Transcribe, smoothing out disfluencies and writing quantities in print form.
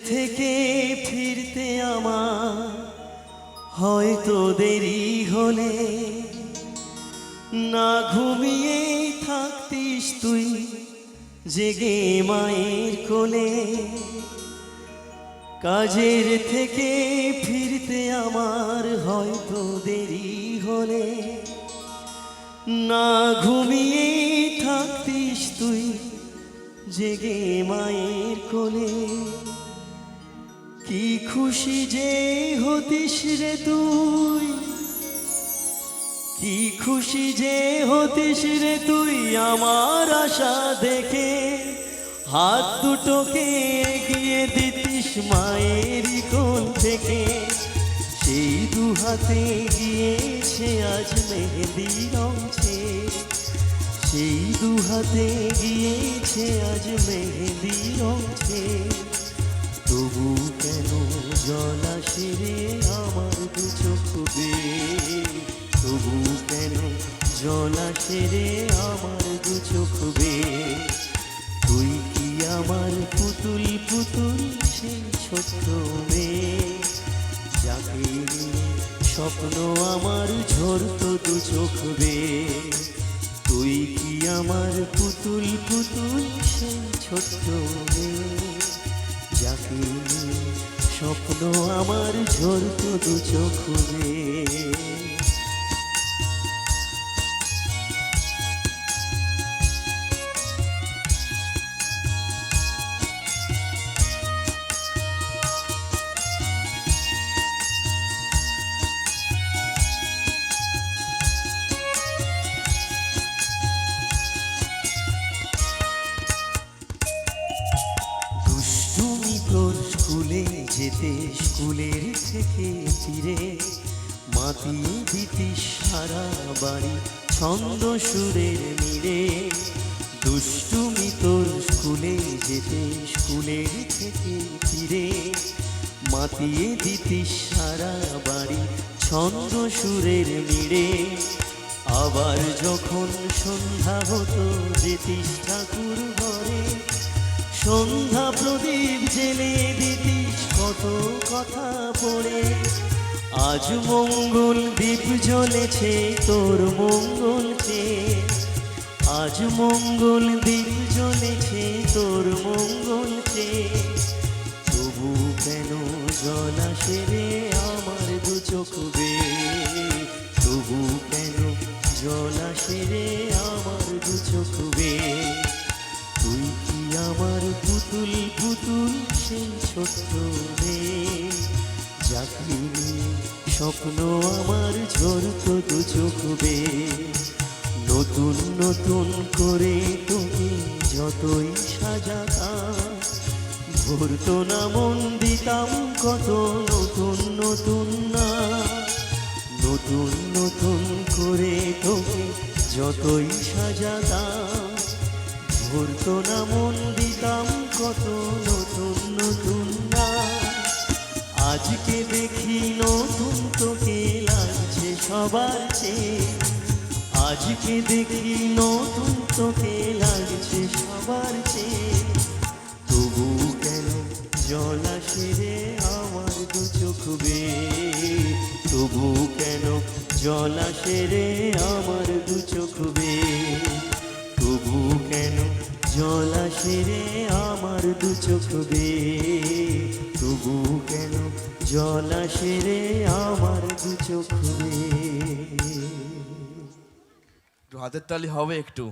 থেকে ফিরতে আমার হয়তো দেরি হলে, না ঘুমিয়ে থাকতিস তুই জেগে মায়ের কোলে। কাজের থেকে ফিরতে আমার হয়তো দেরি হলে, না ঘুমিয়ে থাকতিস তুই জেগে মায়ের কোলে। কি খুশি যে হতিস রে তুই, কি খুশি যে হতিস রে তুই আমার আশা দেখে। হাত দুটোকে এগিয়ে দিতিস মায়েরই কোল থেকে। সেই দু হাতে গিয়েছে আজ মেহেদি রঙছে, সেই দু হাতে গিয়েছে আজ মেহেদি রঙছে। তবু কেন জল আসে রে আমার দু চোখ বেয়ে, তবু কেন জল আসে রে আমার দু চোখ বেয়ে। তুই কি আমার পুতুল পুতুল সেই ছোট্ট মেয়ে, যাকে নিয়ে স্বপ্ন আমার ঝরতো দু চোখ বেয়ে। তুই কি আমার পুতুল পুতুল সেই ছোট্ট মেয়ে, যাকে নিয়ে স্বপ্ন আমার ঝরতো দু চোখ বেয়ে। স্কুলে যেতে স্কুলের থেকে ফিরে মাতিয়ে দিতিস সারা বাড়ি ছন্দ সুরের মিলে। দুষ্টুমি তোর স্কুলে যেতে স্কুলের থেকে ফিরে মাতিয়ে দিতিস সারা বাড়ি ছন্দ সুরের মিলে। আবার যখন সন্ধ্যা হতো যেতিস ঠাকুর ঘরে, সন্ধ্যা প্রদীপ জেলে দিতিস কত কথা পড়ে। আজ মঙ্গল দ্বীপ জ্বলেছে তোর মঙ্গল চেয়ে, আজ মঙ্গল দ্বীপ জ্বলেছে তোর মঙ্গল চেয়ে। তবু কেন জল আসে রে আমার দু চোখ বেয়ে, তবু কেন জল আসে রে আমার দু চোখ বেয়ে। তুই কি আমার পুতুল পুতুল সেই ছোট্ট মেয়ে, যাকে নিয়ে স্বপ্ন আমার ঝরতো দু চোখ বেয়ে। নতুন নতুন করে তোকে যতই সাজাতাম, ভরতো না মন দিতাম কত নতুন নতুন না। নতুন নতুন করে তোকে যতই সাজাতাম, ভরতো না মন দিতাম কত নতুন নতুন না। আজকে দেখি নতুন তোকে লাগছে সবার চেয়ে, আজকে দেখি নতুন তোকে লাগছে সবার চেয়ে। তবু কেন জল আসে রে আমার দু চোখ বেয়ে, তবু কেন জল আসে রে আমার দু চোখ বেয়ে। তবু কেন জল আসে রে আমার দু চোখ বেয়ে, তবু কেন জল আসে রে আমার দু চোখ বেয়ে। একটু হাতের তালি হবে একটু।